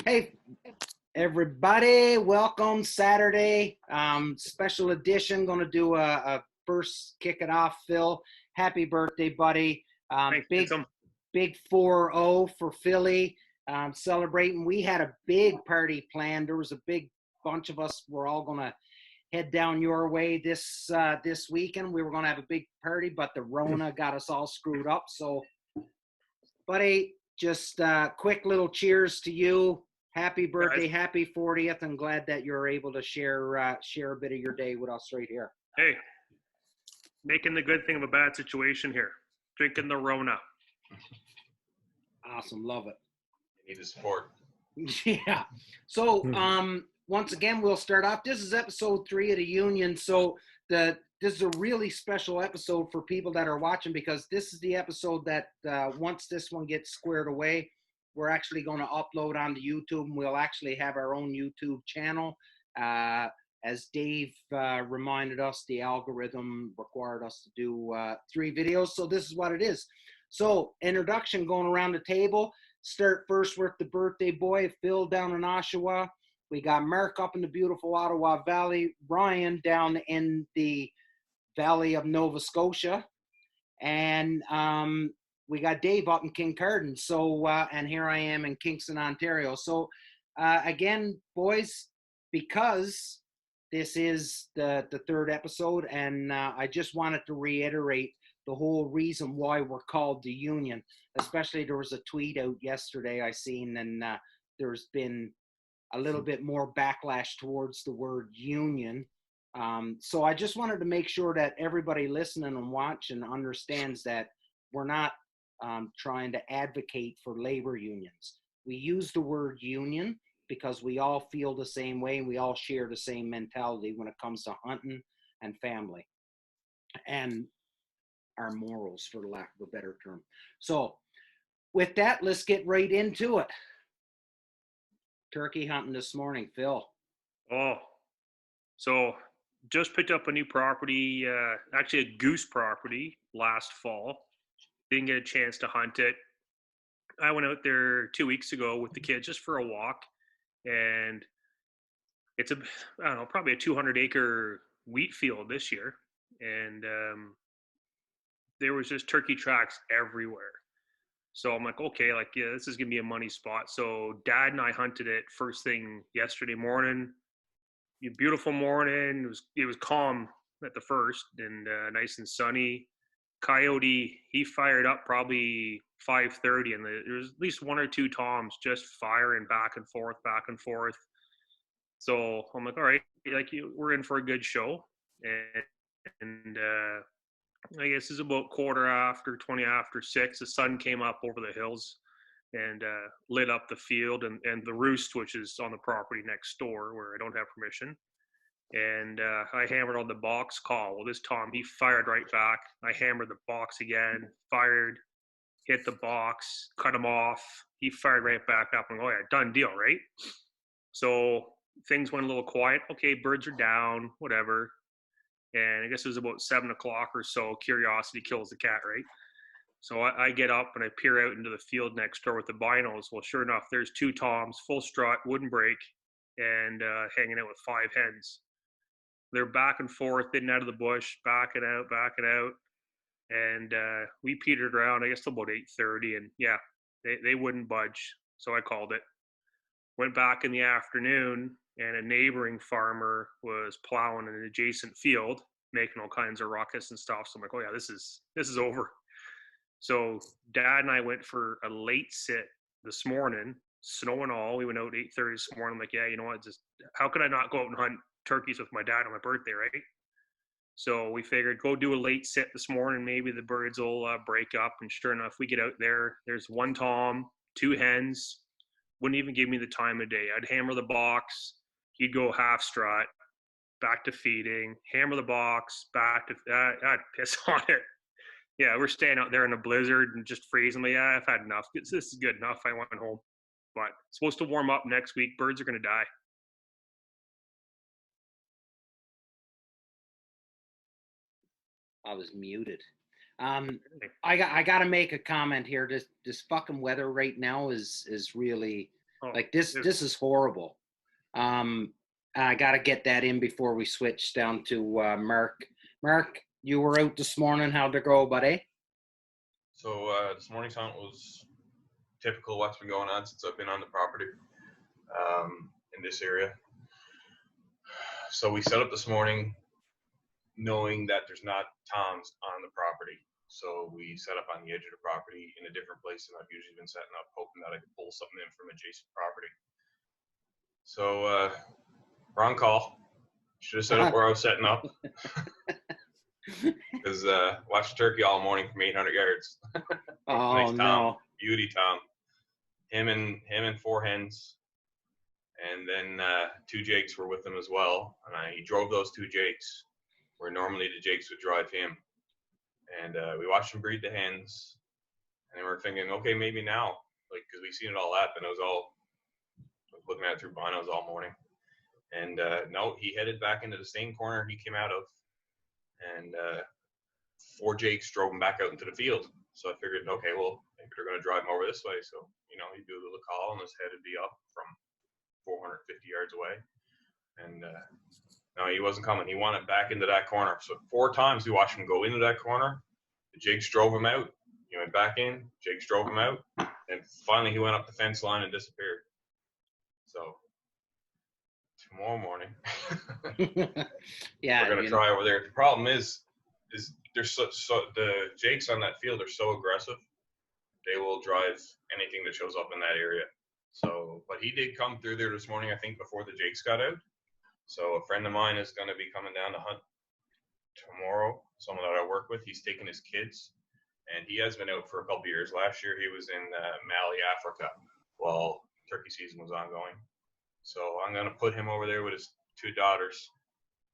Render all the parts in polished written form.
Hey, everybody, welcome Saturday, special edition. Going to do a first kick it off, Phil. Happy birthday, buddy. Big 4-0 for Philly, celebrating. We had a big party planned. There was a big bunch of us. We're all going to head down your way this weekend. We were going to have a big party, but the Rona got us all screwed up. So, buddy, just quick little cheers to you. Happy birthday, guys. Happy 40th. I'm glad that you're able to share a bit of your day with us right here. Hey, making the good thing of a bad situation here. Drinking the Rona. Awesome, love it. You need the support. Yeah. So, once again, we'll start off. This is episode 3 of the Union. So this is a really special episode for people that are watching, because this is the episode that once this one gets squared away, we're actually going to upload onto YouTube, and we'll actually have our own YouTube channel. As Dave reminded us, the algorithm required us to do 3 videos. So this is what it is. So introduction, going around the table. Start first with the birthday boy, Phil down in Oshawa. We got Mark up in the beautiful Ottawa Valley. Ryan down in the Valley of Nova Scotia. And we got Dave up in Kincardine. So, and here I am in Kingston, Ontario. So, again, boys, because this is the 3rd episode, and I just wanted to reiterate the whole reason why we're called the Union. Especially, there was a tweet out yesterday I seen, and there's been a little bit more backlash towards the word union. So I just wanted to make sure that everybody listening and watching understands that we're not trying to advocate for labor unions. We use the word union because we all feel the same way, and we all share the same mentality when it comes to hunting and family and our morals, for lack of a better term. So with that, let's get right into it. Turkey hunting this morning, Phil. Oh, so just picked up a new property, actually a goose property last fall. Didn't get a chance to hunt it. I went out there 2 weeks ago with the kids just for a walk, and it's probably a 200-acre wheat field this year, and there was just turkey tracks everywhere. So I'm like, okay, this is gonna be a money spot. So Dad and I hunted it first thing yesterday morning. Beautiful morning. It was calm at the first, and nice and sunny. Coyote, he fired up probably 5:30, and there was at least 1 or 2 toms just firing back and forth. So I'm like, all right, we're in for a good show. And I guess it's about 20 after 6. The sun came up over the hills and lit up the field and the roost, which is on the property next door where I don't have permission. And I hammered on the box call. Well, this Tom, he fired right back. I hammered the box again, fired, hit the box, cut him off. He fired right back up. And oh yeah, done deal, right? So things went a little quiet. Okay, birds are down, whatever. And I guess it was about 7 o'clock or so. Curiosity kills the cat, right? So I get up and I peer out into the field next door with the binos. Well, sure enough, there's 2 toms, full strut, wouldn't break, and hanging out with 5 hens. They're back and forth, in and out of the bush, backing out. And we petered around, I guess, till about 8:30. And yeah, they wouldn't budge. So I called it. Went back in the afternoon, and a neighboring farmer was plowing an adjacent field, making all kinds of ruckus and stuff. So I'm like, oh yeah, this is over. So Dad and I went for a late sit this morning, snow and all. We went out 8:30 this morning. I'm like, yeah, you know what? Just how could I not go out and hunt turkeys with my dad on my birthday, right? So we figured go do a late sit this morning. Maybe the birds will break up. And sure enough, we get out there. There's one tom, two hens. Wouldn't even give me the time of day. I'd hammer the box. He'd go half strut, back to feeding, hammer the box, back to I'd piss on it. Yeah, we're staying out there in a blizzard and just freezing. Like, yeah, I've had enough. This is good enough. I went home. But it's supposed to warm up next week. Birds are going to die. I was muted. I got to make a comment here. This fucking weather right now is really like this. This is horrible. I got to get that in before we switch down to Mark. Mark, you were out this morning. How'd it go, buddy? So this morning's hunt was typical what's been going on since I've been on the property in this area. So we set up this morning knowing that there's not toms on the property. So we set up on the edge of the property in a different place than I've usually been setting up, hoping that I could pull something in from adjacent property. So wrong call. Should have set up where I was setting up. Because watched turkey all morning from 800 yards. Oh, nice tom, no. beauty tom. Him and four hens. And then two jakes were with him as well. And he drove those two jakes where normally the jakes would drive him. And we watched him breed the hens. And we're thinking, okay, maybe now. Like, because we seen it all happen. I was looking at it through binos all morning. And no, he headed back into the same corner he came out of. And four jakes drove him back out into the field. So I figured, okay, well, maybe they're going to drive him over this way. So, he'd do a little call and his head would be up from 450 yards away. And no, he wasn't coming. He wanted back into that corner. So 4 times we watched him go into that corner. The jakes drove him out. He went back in. Jakes drove him out. And finally he went up the fence line and disappeared. So tomorrow morning, yeah, we're going to try over there. The problem is there's so the jakes on that field are so aggressive. They will drive anything that shows up in that area. So, but he did come through there this morning, I think, before the jakes got out. So a friend of mine is going to be coming down to hunt tomorrow. Someone that I work with, he's taking his kids, and he has been out for a couple of years. Last year he was in Mali, Africa, while turkey season was ongoing. So I'm going to put him over there with his 2 daughters.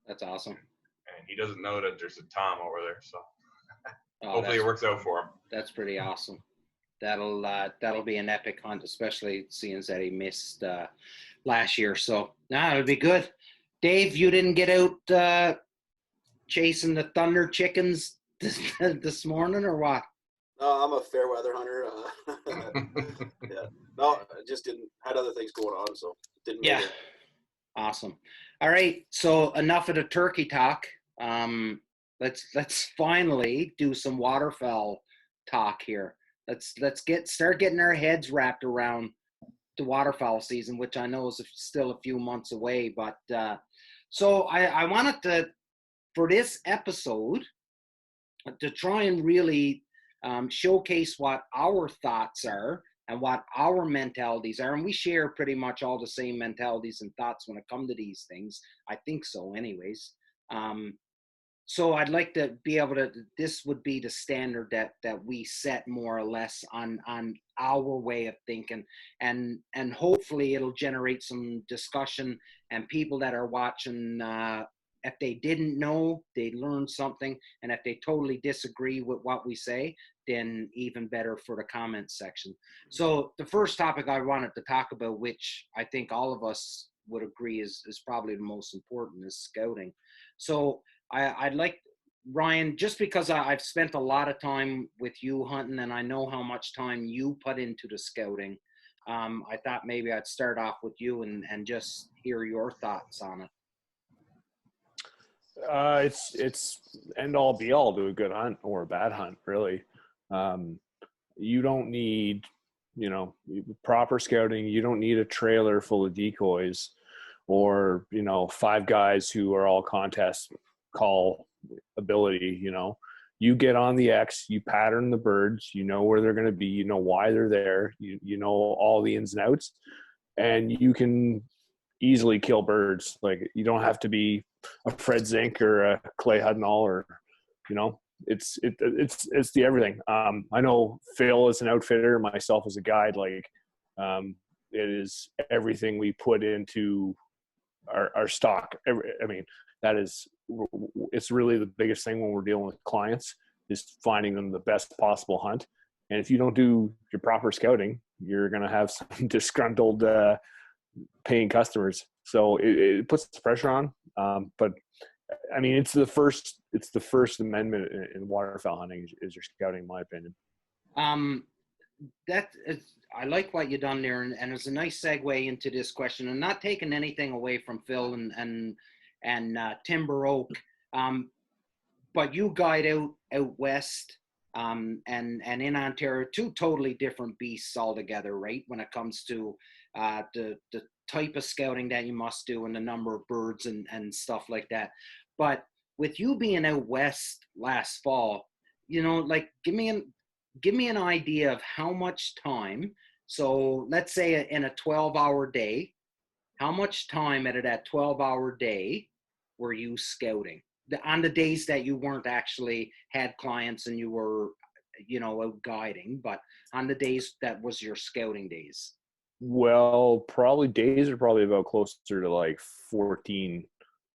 That's awesome. And he doesn't know that there's a tom over there. So hopefully it works out for him. That's pretty awesome. That'll be an epic hunt, especially seeing that he missed last year. So it'll be good. Dave, you didn't get out chasing the thunder chickens this morning, or what? No, I'm a fair weather hunter. Yeah, no, I just had other things going on, so didn't. Yeah, awesome. All right, so enough of the turkey talk. Let's finally do some waterfowl talk here. Let's start getting our heads wrapped around the waterfowl season, which I know is still a few months away. But so I wanted to, for this episode, to try and really showcase what our thoughts are and what our mentalities are. And we share pretty much all the same mentalities and thoughts when it comes to these things. I think so anyways. So I'd like to be able to, this would be the standard that we set more or less on our way of thinking, and hopefully it'll generate some discussion, and people that are watching, if they didn't know, they learned something, and if they totally disagree with what we say, then even better for the comments section. So the first topic I wanted to talk about, which I think all of us would agree is probably the most important, is scouting. So I'd like, Ryan, just because I've spent a lot of time with you hunting and I know how much time you put into the scouting, I thought maybe I'd start off with you and just hear your thoughts on it. It's end all be all to a good hunt or a bad hunt, really. You don't need, proper scouting. You don't need a trailer full of decoys or, 5 guys who are all contest call ability. You get on the X, you pattern the birds, you know where they're going to be, you know why they're there, you know all the ins and outs, and you can easily kill birds. Like, you don't have to be a Fred Zink or a Clay Hudnall, or, you know, it's the everything. I know Phil as an outfitter, myself as a guide, like, it is everything we put into our stock. I mean, it's really the biggest thing when we're dealing with clients, is finding them the best possible hunt. And if you don't do your proper scouting, you're going to have some disgruntled paying customers. So it puts pressure on. But I mean, it's the first amendment in waterfowl hunting is your scouting, in my opinion. That is, I like what you done there, and it's a nice segue into this question, and not taking anything away from Phil and Timber Oak, but you guide out west, and in Ontario, two totally different beasts altogether, right? When it comes to the type of scouting that you must do and the number of birds and stuff like that. But with you being out west last fall, you know, like, give me an idea of how much time. So let's say in a 12-hour day, how much time out of that 12-hour day were you scouting on the days that you weren't actually had clients and you were, you know, out guiding, but on the days that was your scouting days? Well, days are probably about closer to like 14,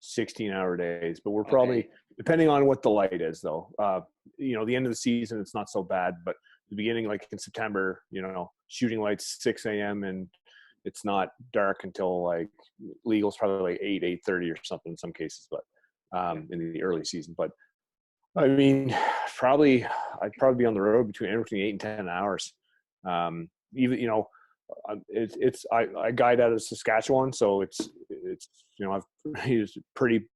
16-hour days, but we're probably, depending on what the light is though, you know, the end of the season, it's not so bad, but the beginning, like in September, you know, shooting lights 6 a.m. and it's not dark until like legal's probably like 8:30 or something in some cases, but in the early season. But I mean, I'd probably be on the road between 8 and 10 hours. Even, you know, I guide out of Saskatchewan, so it's you know, I've used a pretty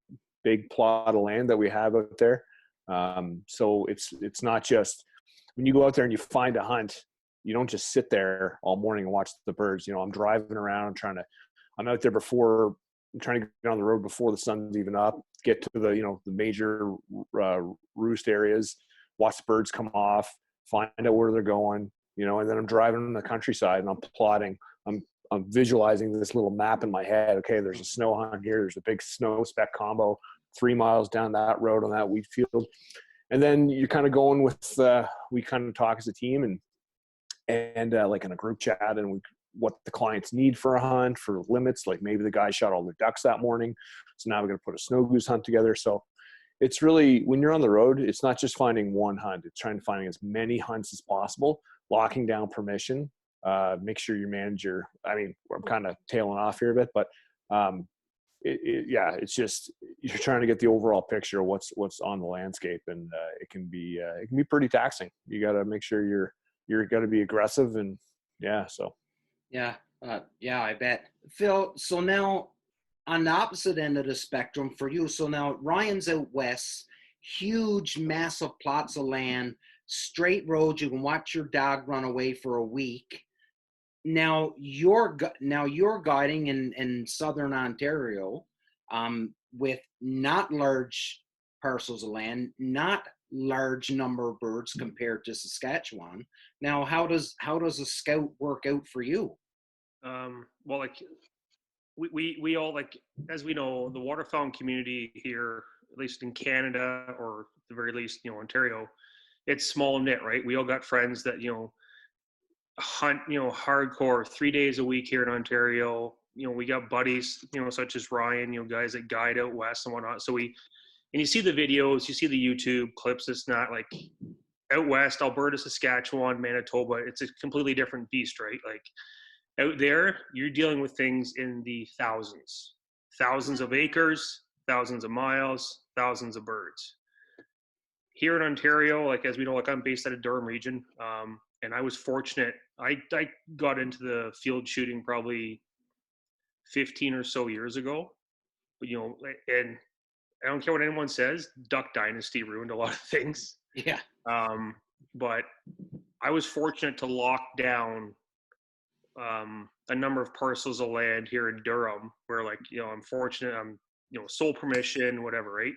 big plot of land that we have out there. So it's not just when you go out there and you find a hunt, you don't just sit there all morning and watch the birds. You know, I'm driving around I'm out there I'm trying to get on the road before the sun's even up, get to the, you know, the major roost areas, watch the birds come off, find out where they're going, you know, and then I'm driving in the countryside and I'm plotting. I'm visualizing this little map in my head. Okay, there's a snow hunt here. There's a big snow spec combo 3 miles down that road on that wheat field. And then you're kind of going with, we kind of talk as a team and like in a group chat, and what the clients need for a hunt, for limits. Like maybe the guy shot all their ducks that morning, so now we're going to put a snow goose hunt together. So it's really, when you're on the road, it's not just finding one hunt. It's trying to find as many hunts as possible, locking down permission, make sure your manager, I mean, I'm kind of tailing off here a bit, but it's just, you're trying to get the overall picture of what's on the landscape, and it can be pretty taxing. You got to make sure you're got to be aggressive, and so. Yeah, I bet. Phil, so now on the opposite end of the spectrum for you, so now Ryan's out west, huge, massive plots of land, straight roads, you can watch your dog run away for a week. Now you're guiding in southern Ontario, with not large parcels of land, not large number of birds compared to Saskatchewan. Now, how does a scout work out for you? Well, like we all, like, as we know, the waterfowl community here, at least in Canada, or at the very least, you know, Ontario, it's small knit, right? We all got friends that, you know, hunt, you know, hardcore 3 days a week here in Ontario. You know, we got buddies, you know, such as Ryan, you know, guys that guide out west and whatnot. So and you see the videos, you see the YouTube clips. It's not like out west, Alberta, Saskatchewan, Manitoba. It's a completely different beast, right? Like out there, you're dealing with things in the thousands of acres, thousands of miles, thousands of birds. Here in Ontario, like, as we know, like, I'm based out of Durham region, and I was fortunate. I got into the field shooting probably 15 or so years ago, but, you know, and I don't care what anyone says, Duck Dynasty ruined a lot of things. Yeah. But I was fortunate to lock down a number of parcels of land here in Durham where, like, you know, I'm fortunate, I'm, you know, sole permission, whatever, right?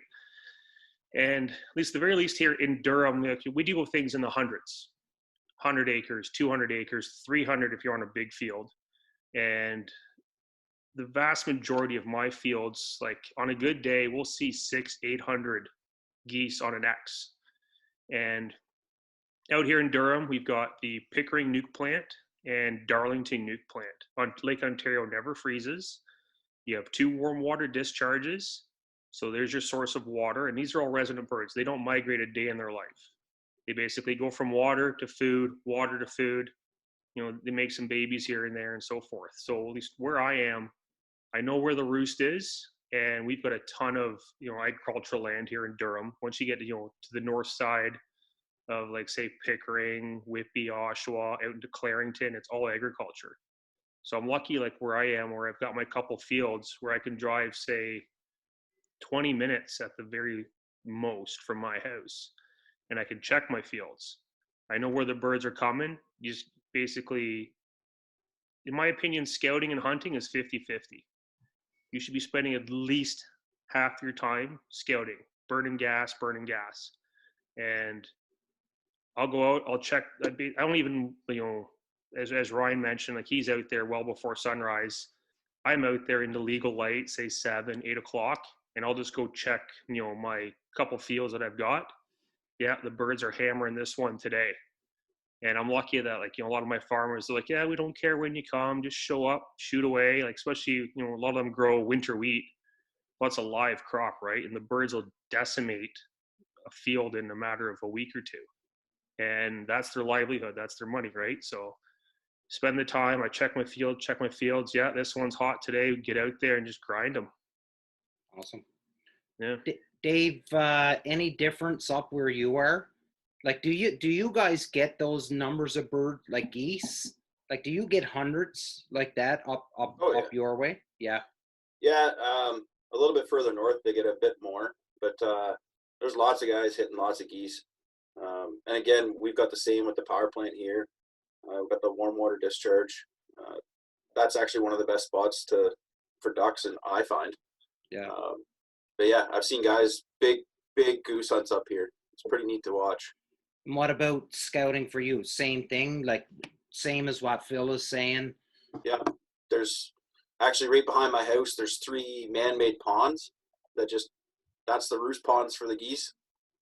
And at least the very least here in Durham, we deal with things in the hundreds, 100 acres, 200 acres, 300 if you're on a big field. And the vast majority of my fields, like on a good day, we'll see 800 geese on an X. And out here in Durham, we've got the Pickering nuke plant and Darlington nuke plant. On Lake Ontario never freezes. You have 2 warm water discharges. So there's your source of water. And these are all resident birds. They don't migrate a day in their life. They basically go from water to food, water to food. You know, they make some babies here and there and so forth. So at least where I am, I know where the roost is. And we've got a ton of, you know, agricultural land here in Durham. Once you get, you know, to the north side of, like, say, Pickering, Whitby, Oshawa, out into Clarington, it's all agriculture. So I'm lucky, like where I am, where I've got my couple fields where I can drive, say, 20 minutes at the very most from my house, and I can check my fields. I know where the birds are coming. You just basically, in my opinion, scouting and hunting is 50-50. You should be spending at least half your time scouting, burning gas. And I'll go out, I'll check. I don't even, you know, as Ryan mentioned, like he's out there well before sunrise. I'm out there in the legal light, say 7, 8 o'clock, and I'll just go check, you know, my couple fields that I've got. Yeah, the birds are hammering this one today. And I'm lucky that, like, you know, a lot of my farmers are like, yeah, we don't care when you come, just show up, shoot away. Like, especially, you know, a lot of them grow winter wheat. Well, it's a live crop, right? And the birds will decimate a field in a matter of a week or two. And that's their livelihood. That's their money, right? So spend the time. I check my fields. Yeah, this one's hot today. Get out there and just grind them. Awesome. Yeah. Dave, any difference up where you are? Like, do you guys get those numbers of bird, like geese? Like, do you get hundreds like that up your way? Yeah. Yeah, a little bit further north, they get a bit more, but there's lots of guys hitting lots of geese. And again, we've got the same with the power plant here. We've got the warm water discharge. That's actually one of the best spots for ducks, and I find. Yeah. But yeah, I've seen guys big goose hunts up here. It's pretty neat to watch. And what about scouting for you? Same thing, like same as what Phil is saying. Yeah, there's actually right behind my house. There's 3 man-made ponds that's the roost ponds for the geese.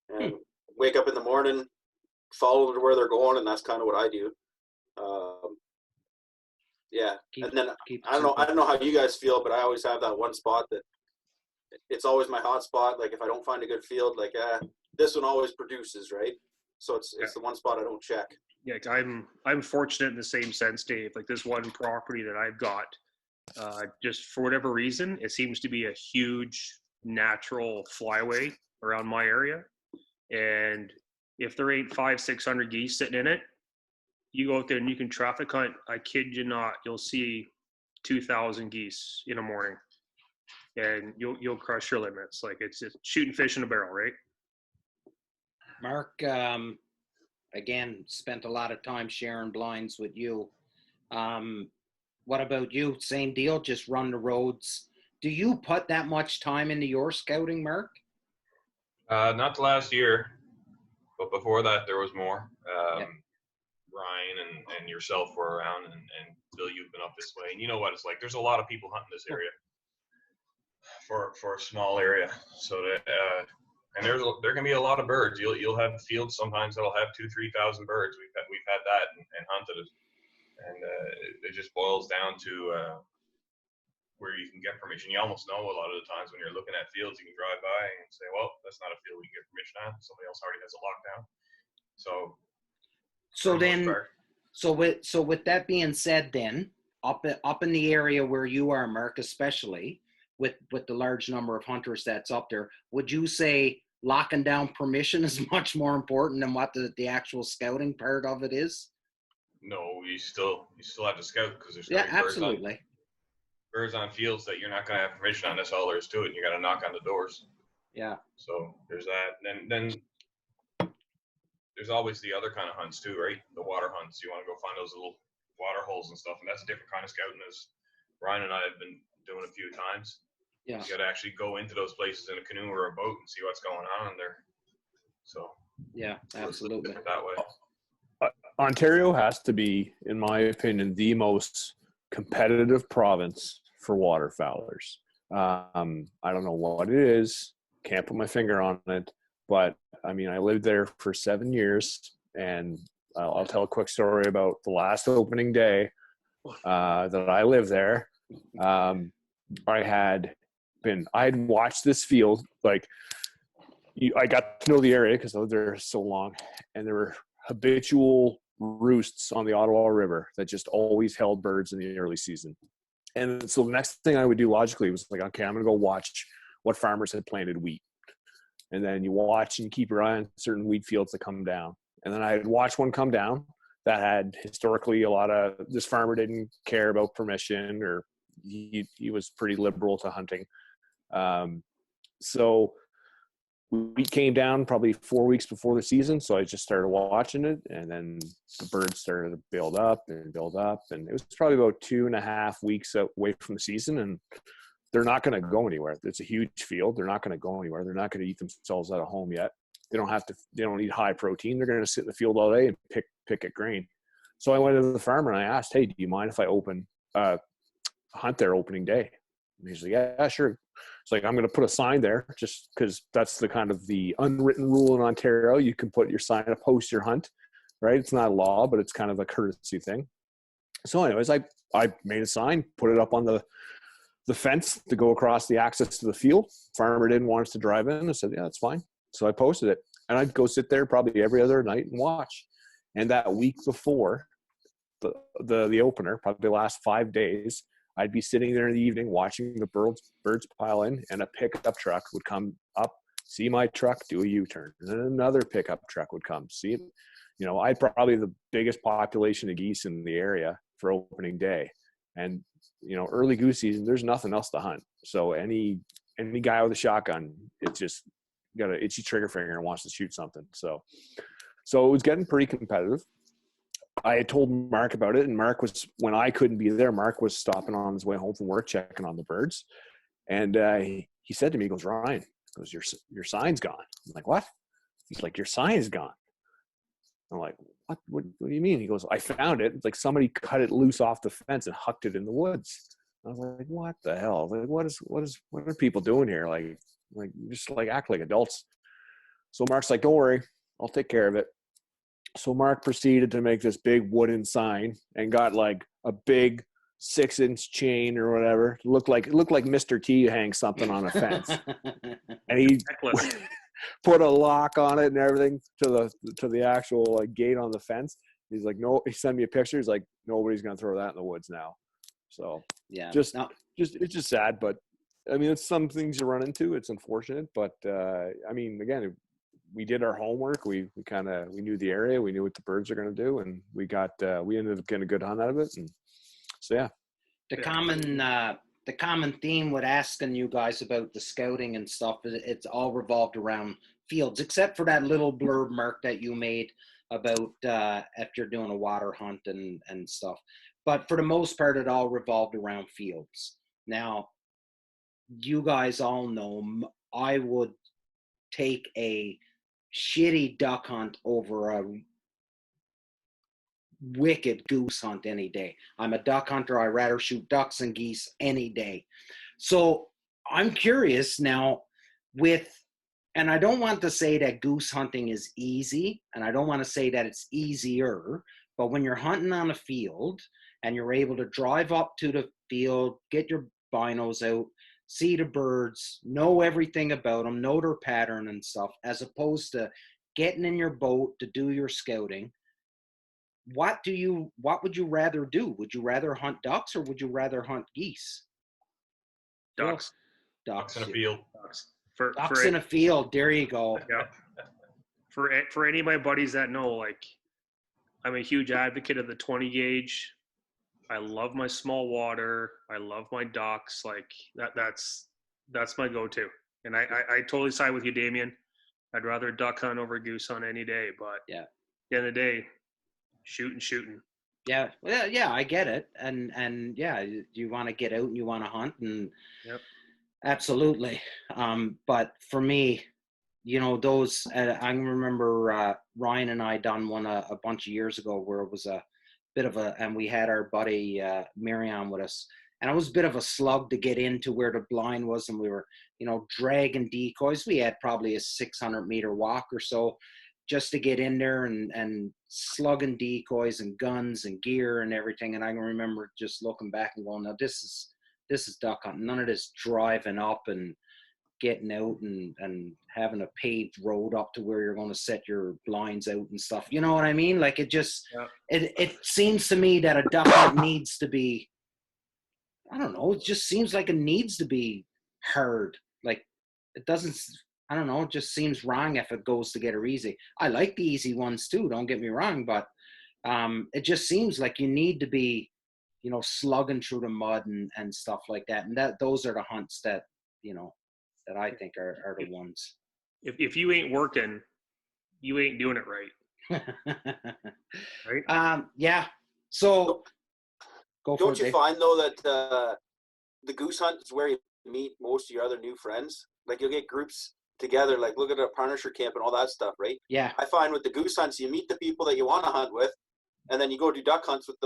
And wake up in the morning, follow to where they're going, and that's kind of what I do. Yeah, and then I don't know how you guys feel, but I always have that one spot that it's always my hot spot. Like if I don't find a good field, like this one always produces, right? So it's the one spot I don't check. Yeah, I'm fortunate in the same sense, Dave. Like this one property that I've got, just for whatever reason, it seems to be a huge natural flyway around my area. And if there ain't 500-600 geese sitting in it, you go out there and you can traffic hunt. I kid you not, you'll see 2,000 geese in a morning, and you'll crush your limits. Like it's just shooting fish in a barrel, right? Mark, again, spent a lot of time sharing blinds with you. What about you? Same deal, just run the roads. Do you put that much time into your scouting, Mark? Not the last year, but before that there was more. Yep. Ryan and yourself were around, and Bill, you've been up this way, and you know what it's like. There's a lot of people hunting this area for a small area, so that and there can be a lot of birds. You'll have fields sometimes that'll have 2,000-3,000 birds. We've had that and hunted it, and it just boils down to where you can get permission. You almost know a lot of the times when you're looking at fields, you can drive by and say, well, that's not a field we can get permission on. Somebody else already has it locked down. So with that being said, then up in the area where you are, Mark, especially with the large number of hunters that's up there, would you say locking down permission is much more important than what the actual scouting part of it is? No, you still have to scout because there's absolutely birds on fields that you're not going to have permission on. That's all there is to it. And you got to knock on the doors. Yeah. So there's that. And then there's always the other kind of hunts too, right? The water hunts. You want to go find those little water holes and stuff, and that's a different kind of scouting, as Ryan and I have been doing a few times. Yeah. You got to actually go into those places in a canoe or a boat and see what's going on there. So Yeah, absolutely. that way. Ontario has to be, in my opinion, the most competitive province for waterfowlers. I don't know what it is. Can't put my finger on it. But, I mean, I lived there for 7 years. And I'll tell a quick story about the last opening day that I lived there. I had watched this field. Like, I got to know the area because I lived there so long. And there were habitual roosts on the Ottawa River that just always held birds in the early season. And so the next thing I would do logically was like, okay, I'm going to go watch what farmers had planted wheat. And then you watch and keep your eye on certain wheat fields that come down. And then I'd watch one come down that had historically this farmer didn't care about permission, or he was pretty liberal to hunting. So we came down probably 4 weeks before the season, so I just started watching it, and then the birds started to build up, and it was probably about 2.5 weeks away from the season, and they're not going to go anywhere. It's a huge field. They're not going to go anywhere. They're not going to eat themselves out of home yet. They don't eat high protein. They're going to sit in the field all day and pick at grain. So I went to the farmer and I asked, hey, do you mind if I hunt there opening day? And he's like, yeah, sure. It's like, I'm going to put a sign there just because that's the kind of the unwritten rule in Ontario. You can put your sign up, post your hunt, right? It's not a law, but it's kind of a courtesy thing. So anyways, I made a sign, put it up on the fence to go across the access to the field. Farmer didn't want us to drive in. I said, yeah, that's fine. So I posted it, and I'd go sit there probably every other night and watch. And that week before the opener, probably the last 5 days, I'd be sitting there in the evening watching the birds pile in, and a pickup truck would come up, see my truck, do a U-turn. And then another pickup truck would come, see it. You know, I'd probably the biggest population of geese in the area for opening day. And, you know, early goose season, there's nothing else to hunt. So any guy with a shotgun, it's just got an itchy trigger finger and wants to shoot something. So it was getting pretty competitive. I had told Mark about it, and Mark was, when I couldn't be there, Mark was stopping on his way home from work, checking on the birds. And he said to me, he goes, Ryan, he goes, your sign's gone. I'm like, what? He's like, your sign's gone. I'm like, what do you mean? He goes, I found it. It's like somebody cut it loose off the fence and hucked it in the woods. I was like, what the hell? Like, what are people doing here? Like just like act like adults. So Mark's like, don't worry, I'll take care of it. So Mark proceeded to make this big wooden sign and got like a big 6-inch chain or whatever. It looked like Mr. T hangs something on a fence. And he put a lock on it and everything to the actual like gate on the fence. He's like, no, he sent me a picture. He's like, nobody's going to throw that in the woods now. So yeah, it's just sad, but I mean, it's some things you run into. It's unfortunate, but I mean, again, we did our homework. We knew the area. We knew what the birds are going to do, and we ended up getting a good hunt out of it. And so, yeah. The common theme with asking you guys about the scouting and stuff is it's all revolved around fields, except for that little blurb, Mark, that you made about if you're doing a water hunt and stuff. But for the most part, it all revolved around fields. Now, you guys all know I would take a shitty duck hunt over a wicked goose hunt any day. I'm a duck hunter. I rather shoot ducks and geese any day. So I'm curious now and I don't want to say that goose hunting is easy, and I don't want to say that it's easier, but when you're hunting on a field and you're able to drive up to the field, get your binos out, see the birds, know everything about them, know their pattern and stuff, as opposed to getting in your boat to do your scouting, what would you rather do? Would you rather hunt ducks or would you rather hunt geese? Ducks. Ducks in a field. Ducks in a field. There you go. Yeah. For any of my buddies that know, like, I'm a huge advocate of the 20 gauge. I love my small water. I love my ducks. Like that's my go-to. And I totally side with you, Damien. I'd rather duck hunt over goose hunt any day. But yeah, at the end of the day, shooting. Yeah, well, yeah, I get it. And yeah, you want to get out and you want to hunt, and yep. Absolutely. But for me, those, I remember Ryan and I done one a bunch of years ago where it was a bit of and we had our buddy Miriam with us. And it was a bit of a slug to get into where the blind was. And we were, dragging decoys. We had probably a 600-meter walk or so just to get in there and slugging decoys and guns and gear and everything. And I can remember just looking back and going, now this is duck hunting. None of this driving up and getting out and having a paved road up to where you're going to set your blinds out and stuff. You know what I mean? Like it just, it seems to me that a duck hunt needs to be, I don't know, it just seems like it needs to be heard. Like it doesn't, I don't know, it just seems wrong if it goes together easy. I like the easy ones too, don't get me wrong, but it just seems like you need to be, slugging through the mud and stuff like that. And those are the hunts that, that I think are the ones. If you ain't working, you ain't doing it right. Right? Yeah. So go for it. Don't you find though that the goose hunt is where you meet most of your other new friends? Like you'll get groups together, like look at a Punisher camp and all that stuff, right? Yeah. I find with the goose hunts, you meet the people that you want to hunt with, and then you go do duck hunts with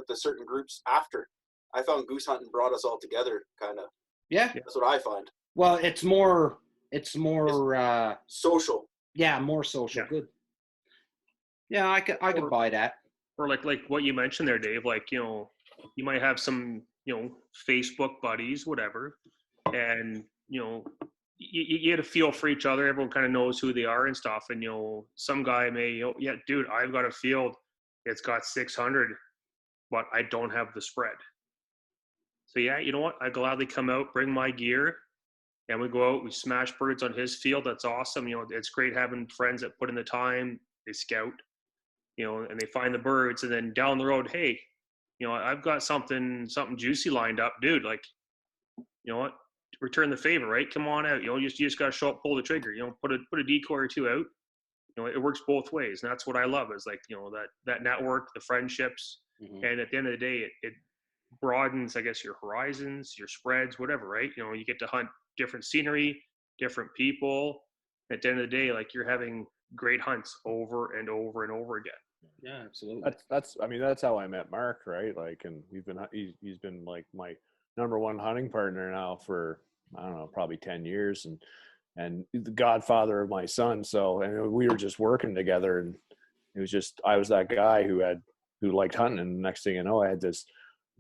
the certain groups after. I found goose hunting brought us all together, kind of. Yeah. That's what I find. Well, it's more social. Yeah, more social. Yeah. Good. Yeah, I could buy that. Or like what you mentioned there, Dave, like, you might have some, Facebook buddies, whatever, and, you get a feel for each other. Everyone kind of knows who they are and stuff. And, some guy may, yeah, dude, I've got a field. It's got 600, but I don't have the spread. So yeah, you know what? I gladly come out, bring my gear, and we go out, we smash birds on his field. That's awesome. It's great having friends that put in the time, they scout, and they find the birds. And then down the road, hey, I've got something juicy lined up, dude. Like, you know what? Return the favor, right? Come on out. You just got to show up, pull the trigger. Put a decoy or two out. It works both ways, and that's what I love. Is like that network, the friendships, and at the end of the day, it broadens, I guess, your horizons, your spreads, whatever, right? You get to hunt different scenery, different people. At the end of the day, like you're having great hunts over and over and over again. Yeah, absolutely. That's how I met Mark, right? Like, and he's been like my number one hunting partner now for, I don't know, probably 10 years and the godfather of my son. So, and we were just working together, and it was just, I was that guy who liked hunting. And the next thing you know, I had this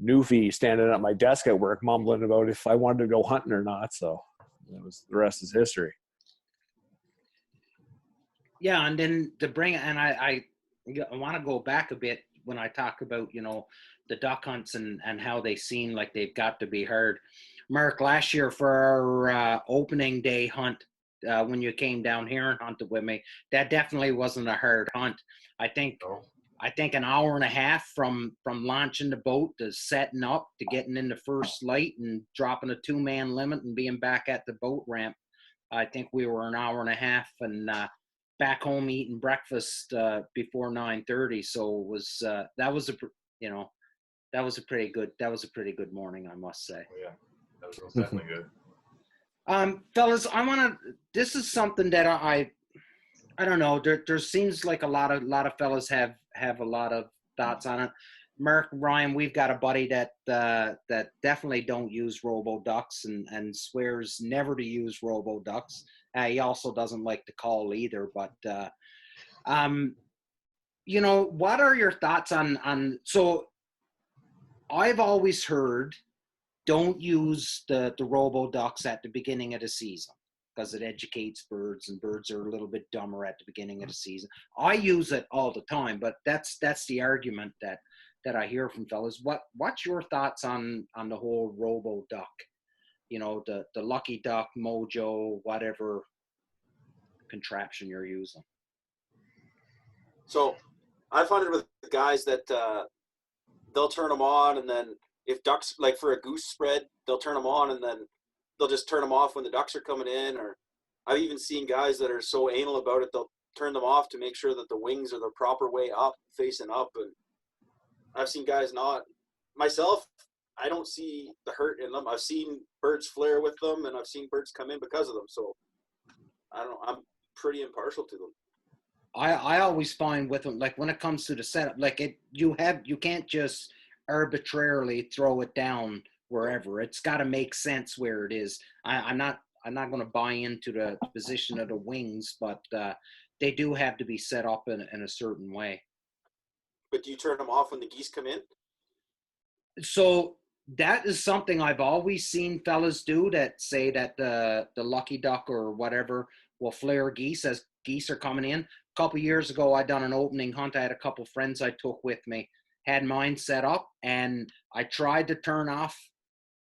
newfie standing at my desk at work mumbling about if I wanted to go hunting or not. So the rest is history. Yeah. And then to bring, and I want to go back a bit when I talk about, the duck hunts and how they seem like they've got to be heard. Mark, last year for our opening day hunt, when you came down here and hunted with me, that definitely wasn't a hard hunt. I think an hour and a half from launching the boat to setting up to getting in the first light and dropping a 2-man limit and being back at the boat ramp. I think we were an hour and a half and back home eating breakfast before 9:30. So it was that was a pretty good morning, I must say. Oh, yeah, that was definitely good. Fellas, this is something that I don't know. There seems like a lot of fellas have a lot of thoughts on it. Mark, Ryan, we've got a buddy that definitely don't use Robo ducks and swears never to use Robo ducks. He also doesn't like to call either. But what are your thoughts on? So I've always heard, don't use the Robo ducks at the beginning of the season because it educates birds, and birds are a little bit dumber at the beginning of the season. I use it all the time, but that's the argument that I hear from fellas. What's your thoughts on the whole Robo duck? The Lucky Duck, Mojo, whatever contraption you're using. So I've hunted with guys that they'll turn them on, and then if ducks, like for a goose spread, they'll turn them on and then they'll just turn them off when the ducks are coming in. Or I've even seen guys that are so anal about it, they'll turn them off to make sure that the wings are the proper way up, facing up. And I've seen guys not. Myself, I don't see the hurt in them. I've seen birds flare with them, and I've seen birds come in because of them. So I don't know. I'm pretty impartial to them. I always find with them, like when it comes to the setup, like you can't just arbitrarily throw it down wherever. It's got to make sense where it is. I'm not going to buy into the position of the wings, but they do have to be set up in a certain way. But do you turn them off when the geese come in? So that is something I've always seen fellas do, that say that the lucky duck or whatever will flare geese as geese are coming in. A couple of years ago, I done an opening hunt. I had a couple friends I took with me, had mine set up, and I tried to turn off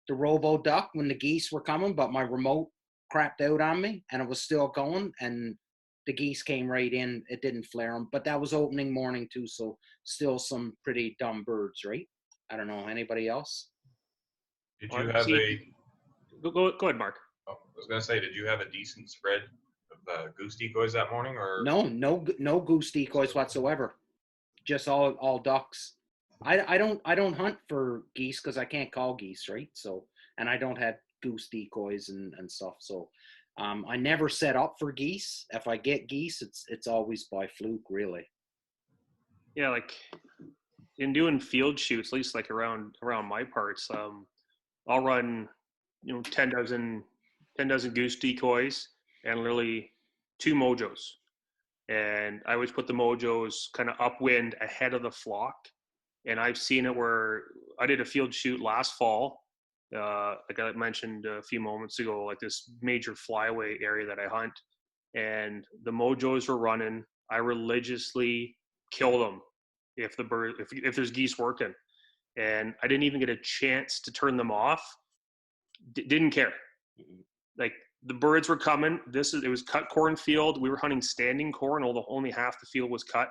the Robo duck when the geese were coming, but my remote crapped out on me and it was still going, and the geese came right in. It didn't flare them, but that was opening morning too, so still some pretty dumb birds, right? I don't know. Anybody else? Did you have Go ahead, Mark. I was gonna say, did you have a decent spread of goose decoys that morning, or No goose decoys whatsoever. Just all ducks. I don't hunt for geese because I can't call geese, right? So, and I don't have goose decoys and stuff. So, I never set up for geese. If I get geese, it's always by fluke, really. Yeah, like in doing field shoots, at least like around my parts, I'll run 10 dozen goose decoys and literally 2 mojos, and I always put the mojos kind of upwind ahead of the flock. And I've seen it where I did a field shoot last fall, like I mentioned a few moments ago, like this major flyway area that I hunt, and the mojos were running. I religiously kill them if there's geese working, and I didn't even get a chance to turn them off. Didn't care. Like the birds were coming. It was cut cornfield. We were hunting standing corn. Only half the field was cut.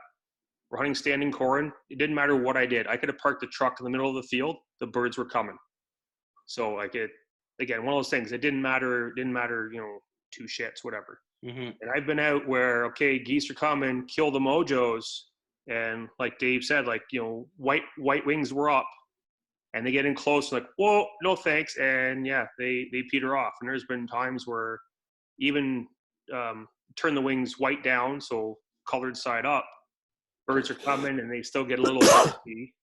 We're hunting standing corn. It didn't matter what I did. I could have parked the truck in the middle of the field. The birds were coming. So like again, one of those things. It didn't matter. Two shits, whatever. Mm-hmm. And I've been out where, okay, geese are coming, kill the mojos. And like Dave said, like, white wings were up, and they get in close, like, whoa, no thanks. And yeah, they peter off. And there's been times where even turn the wings white down, so colored side up, birds are coming and they still get a little rusty.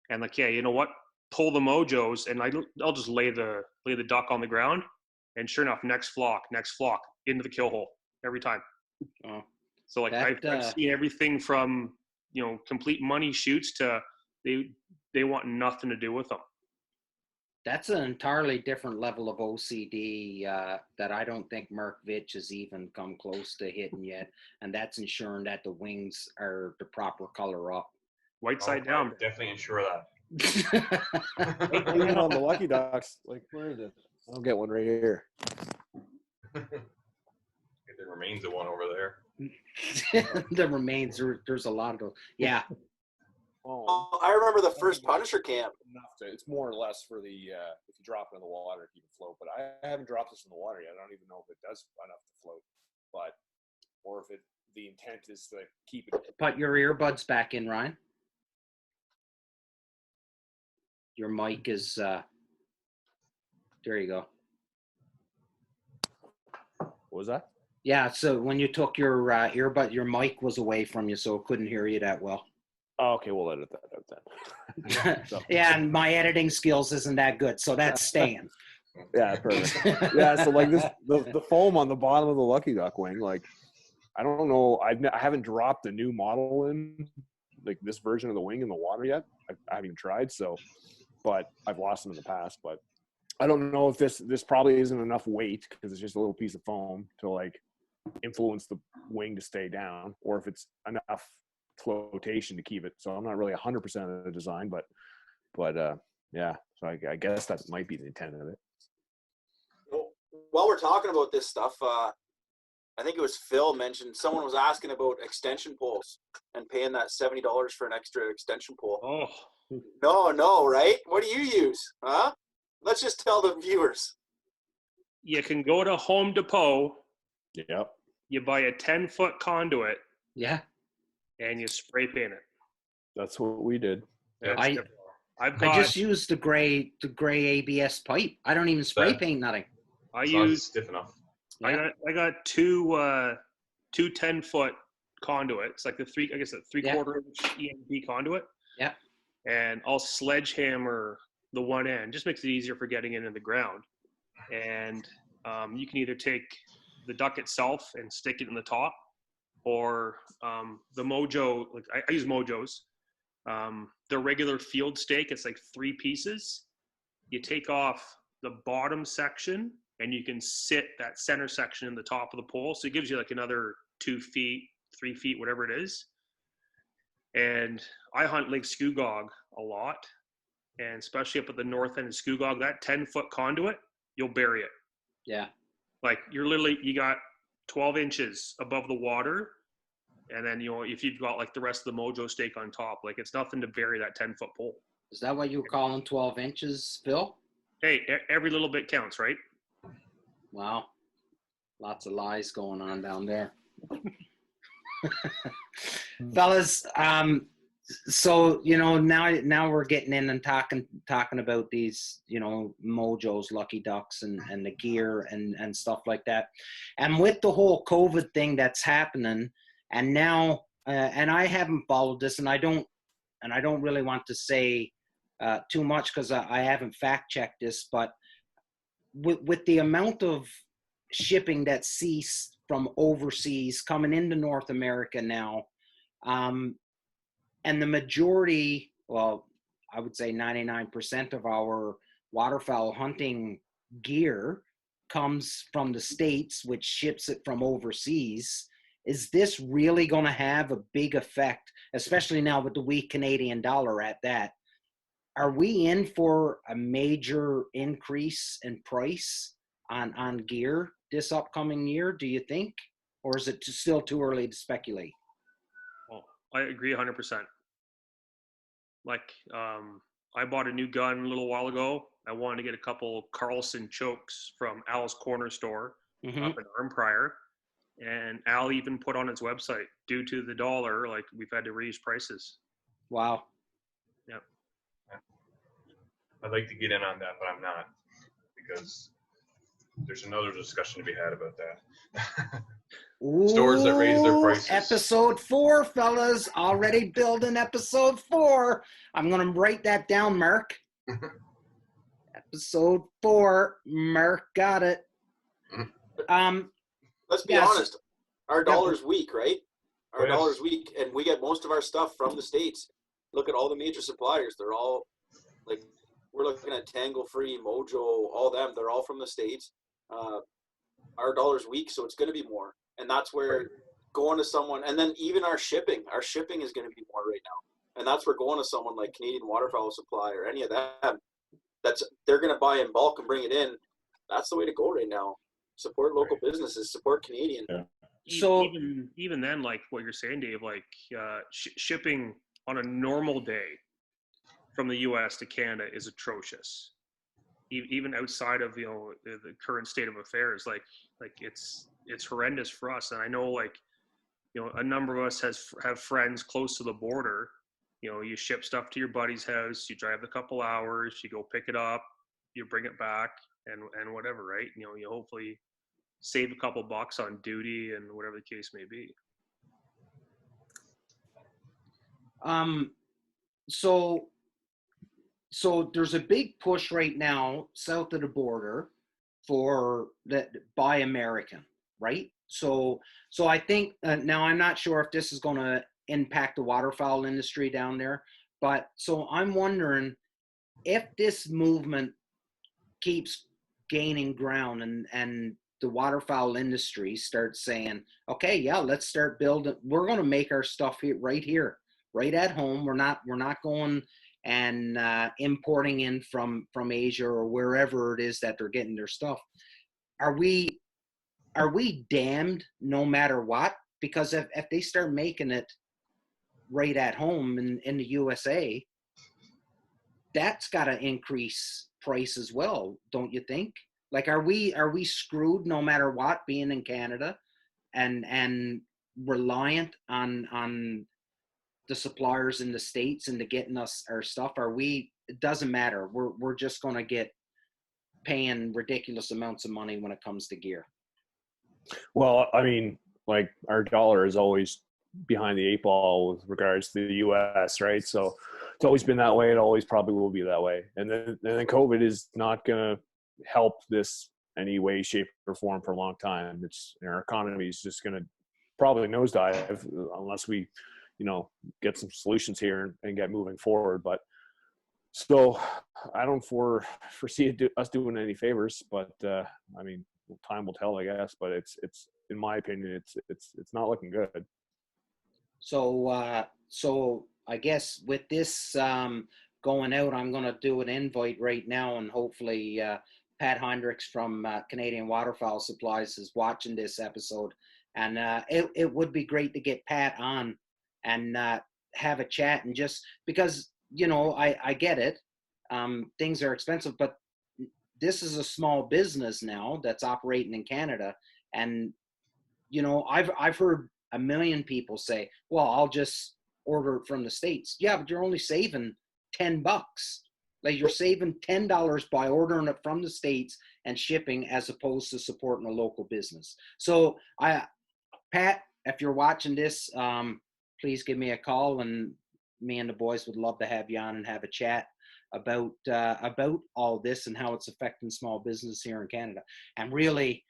And like, yeah, you know what? Pull the mojos, and I'll just lay the duck on the ground. And sure enough, next flock into the kill hole every time. Oh, so like I've seen everything from complete money shoots to they want nothing to do with them. That's an entirely different level of OCD that I don't think Mark Vitch has even come close to hitting yet, and that's ensuring that the wings are the proper color up. White side down. Definitely ensure that. Even on the lucky ducks, like, where is it? I'll get one right here. There remains of one over there. The remains, there's a lot of those. Yeah. Oh, I remember the first Punisher camp. It's more or less for the if you drop it in the water, keep it float. But I haven't dropped this in the water yet. I don't even know if it does enough to float, or if the intent is to keep it. Put your earbuds back in, Ryan. Your mic is there. You go. What was that? Yeah. So when you took your earbud, your mic was away from you, so it couldn't hear you that well. Oh, okay, we'll edit that out then. So. Yeah, and my editing skills isn't that good, so that's staying. Yeah, perfect. Yeah, so like the foam on the bottom of the lucky duck wing, like, I don't know, I haven't dropped a new model in, like, this version of the wing in the water yet. I haven't even tried, so, but I've lost them in the past. But I don't know if this probably isn't enough weight, because it's just a little piece of foam to, like, influence the wing to stay down, or if it's enough flotation to keep it. So I'm not really 100% of the design, but yeah, so I guess that might be the intent of it. Well, while we're talking about this stuff, I think it was Phil mentioned, someone was asking about extension poles and paying that $70 for an extra extension pole. Oh no, right? What do you use? Huh? Let's just tell the viewers. You can go to Home Depot. Yep. You buy a 10-foot conduit. Yeah. And you spray paint it. That's what we did. I've I got. just use the gray ABS pipe. I don't even spray paint nothing. I As long as use. it's stiff enough. Yeah. I got two 10-foot conduits, like the three. I guess a 3/4 inch EMP conduit. Yeah. And I'll sledgehammer the one end. Just makes it easier for getting into the ground. And you can either take the duck itself and stick it in the top, or the Mojo. Like I use Mojos. The regular field stake, it's like 3 pieces. You take off the bottom section, and you can sit that center section in the top of the pole. So it gives you like another 2 feet, 3 feet, whatever it is. And I hunt Lake Scugog a lot, and especially up at the north end of Scugog, that 10-foot conduit, you'll bury it. Yeah. Like you got 12 inches above the water, and then if you've got like the rest of the Mojo stake on top, like it's nothing to bury that 10-foot pole. Is that what you were calling 12 inches, Phil? Hey, every little bit counts, right? Wow. Lots of lies going on down there. Fellas, so now we're getting in and talking about these, Mojos, Lucky Ducks, and the gear and stuff like that. And with the whole COVID thing that's happening, and now and I haven't followed this, and I don't really want to say too much because I haven't fact checked this, but with the amount of shipping that ceased from overseas coming into North America now, and the majority, well, I would say 99% of our waterfowl hunting gear comes from the States, which ships it from overseas. Is this really going to have a big effect, especially now with the weak Canadian dollar at that? Are we in for a major increase in price on gear this upcoming year, do you think? Or is it still too early to speculate? Well, I agree 100%. Like, I bought a new gun a little while ago. I wanted to get a couple Carlson chokes from Al's Corner Store up in Arnprior. And Al even put on his website, due to the dollar, like we've had to raise prices. Wow. Yep. I'd like to get in on that, but I'm not, because there's another discussion to be had about that. Stores that raise their prices. Episode 4, fellas. Already building episode 4. I'm going to write that down, Mark. Episode 4. Mark got it. Let's be honest. Our dollar's weak, right? Our dollar's weak, and we get most of our stuff from the States. Look at all the major suppliers. They're all, like, we're looking at Tangle Free, Mojo, all them. They're all from the States. Our dollar's weak, so it's going to be more. And that's where going to someone, and then even our shipping is going to be more right now. And that's where going to someone like Canadian Waterfowl Supply or any of them, they're going to buy in bulk and bring it in. That's the way to go right now. Support local businesses, support Canadian. Yeah. So even then, like what you're saying, Dave, like shipping on a normal day from the U.S. to Canada is atrocious. Even outside of the current state of affairs, like it's horrendous for us. And I know, like, a number of us have friends close to the border. You ship stuff to your buddy's house, you drive a couple hours, you go pick it up, you bring it back, and whatever, right? You hopefully save a couple bucks on duty and whatever the case may be. So there's a big push right now south of the border for that Buy American, right? So I think now I'm not sure if this is going to impact the waterfowl industry down there, but so I'm wondering if this movement keeps gaining ground and the waterfowl industry starts saying, okay, yeah, let's start building. We're going to make our stuff right here, right at home. We're not going and importing in from Asia or wherever it is that they're getting their stuff. Are we damned no matter what? Because if they start making it right at home in the USA, that's got to increase price as well, don't you think? Like, are we screwed no matter what, being in Canada and reliant on the suppliers in the States and to getting us our stuff? Are we it doesn't matter. We're just going to get paying ridiculous amounts of money when it comes to gear. Well, I mean, like our dollar is always behind the eight ball with regards to the U.S., right? So it's always been that way. It always probably will be that way. And then COVID is not going to help this any way, shape, or form for a long time. It's our economy is just going to probably nosedive unless we, get some solutions here and get moving forward. But so I don't foresee us doing any favors. But I mean, time will tell, I guess. But it's in my opinion, it's not looking good. So so I guess with this going out, I'm going to do an invite right now, and hopefully Pat Hendricks from Canadian Waterfowl Supplies is watching this episode, and it would be great to get Pat on and have a chat, and just because I get it, things are expensive, but this is a small business now that's operating in Canada, and I've heard a million people say, well, I'll just order it from the States. Yeah, but you're only saving $10. Like, you're saving $10 by ordering it from the States and shipping, as opposed to supporting a local business. So Pat, if you're watching this, please give me a call, and me and the boys would love to have you on and have a chat about all this and how it's affecting small business here in Canada. And really,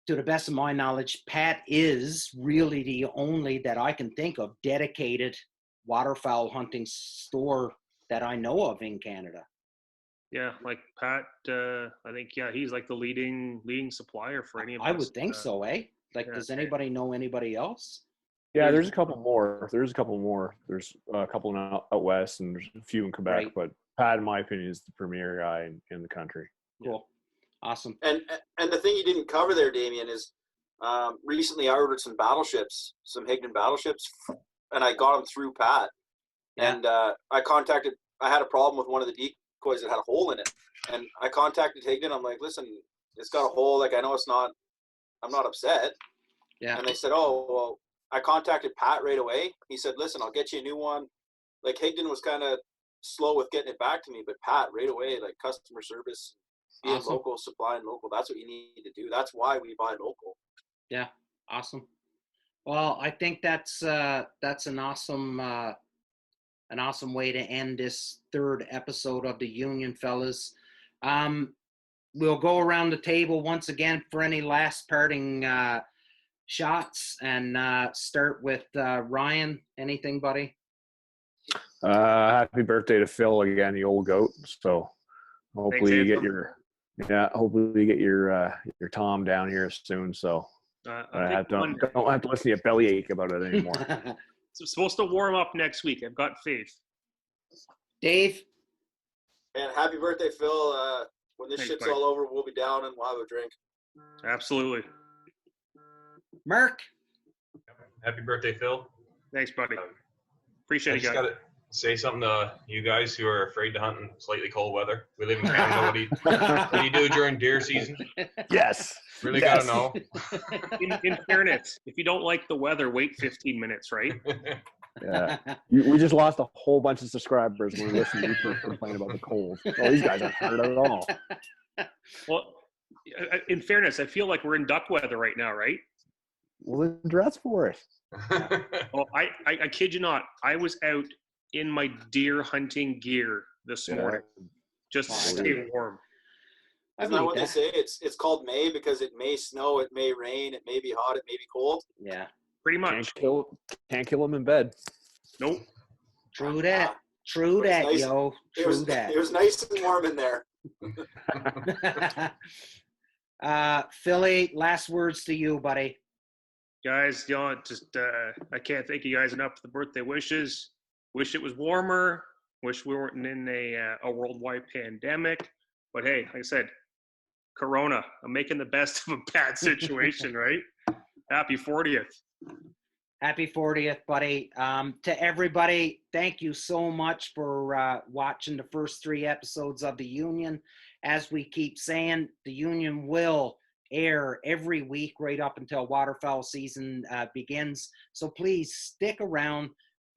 to the best of my knowledge, Pat is really the only that I can think of dedicated waterfowl hunting store that I know of in Canada. Yeah, like Pat, I think, he's like the leading supplier for any of us. I would think so, eh? Like, yeah, does anybody know anybody else? Yeah, there's a couple more. There's a couple out west, and there's a few in Quebec. Right. But Pat, in my opinion, is the premier guy in the country. Cool. Awesome. And the thing you didn't cover there, Damien, is recently I ordered some battleships, some Higdon battleships, and I got them through Pat. Yeah. And I had a problem with one of the decoys that had a hole in it. And I contacted Higdon. I'm like, listen, it's got a hole. Like, I know I'm not upset. Yeah. And they said, oh, well, I contacted Pat right away. He said, listen, I'll get you a new one. Like, Higdon was kind of slow with getting it back to me, but Pat right away, like, customer service, being Awesome. local, supplying local. That's what you need to do. That's why we buy local. Yeah. Awesome. Well, I think that's an awesome way to end this third episode of the Union, fellas. We'll go around the table once again for any last parting shots, and start with Ryan. Anything, buddy? Happy birthday to Phil again, the old goat. So hopefully you get your Tom down here soon. So I don't have to listen to you bellyache about it anymore. It's supposed to warm up next week. I've got faith. Dave? And happy birthday, Phil. When this Thanks, shit's Mike. all over, we'll be down and we'll have a drink. Absolutely. Mark? Happy birthday, Phil. Thanks, buddy. I Appreciate it, just guys. got to say something to you guys who are afraid to hunt in slightly cold weather. We live in Canada. What do you do during deer season? Yes. Really Yes. got to know. In fairness, if you don't like the weather, wait 15 minutes, right? Yeah. We just lost a whole bunch of subscribers when we listened to you complain about the cold. Oh, these guys aren't hurt at all. Well, in fairness, I feel like we're in duck weather right now, right? Well, then dress for it. Well, I kid you not. I was out in my deer hunting gear this morning just to stay warm. Isn't that what they say? It's called May because it may snow, it may rain, it may be hot, it may be cold. Yeah. Pretty much. Can't kill them in bed. Nope. True that. True that, nice. yo. True that. It was nice and warm in there. Philly, last words to you, buddy. Guys, just I can't thank you guys enough for the birthday wishes. Wish it was warmer. Wish we weren't in a worldwide pandemic. But hey, like I said, Corona. I'm making the best of a bad situation, right? Happy 40th. Happy 40th, buddy. To everybody, thank you so much for watching the first 3 episodes of The Union. As we keep saying, The Union will air every week right up until waterfowl season begins. So please stick around.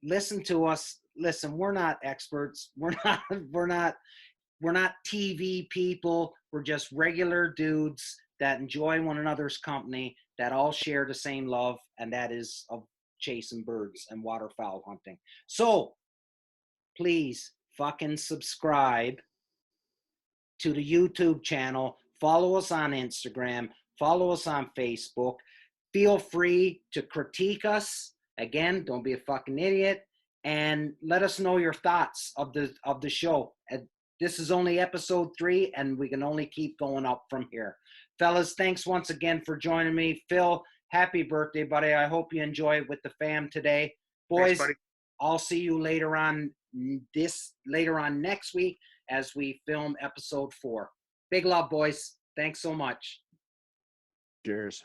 listen to us. Listen, we're not experts. We're not TV people. We're just regular dudes that enjoy one another's company, that all share the same love, and that is of chasing birds and waterfowl hunting. So please fucking subscribe to the YouTube channel. Follow us on Instagram. Follow us on Facebook. Feel free to critique us. Again, don't be a fucking idiot. And let us know your thoughts of the show. This is only episode 3, and we can only keep going up from here. Fellas, thanks once again for joining me. Phil, happy birthday, buddy. I hope you enjoy it with the fam today. Boys, Thanks, I'll see you later on next week as we film episode 4. Big love, boys. Thanks so much. Cheers.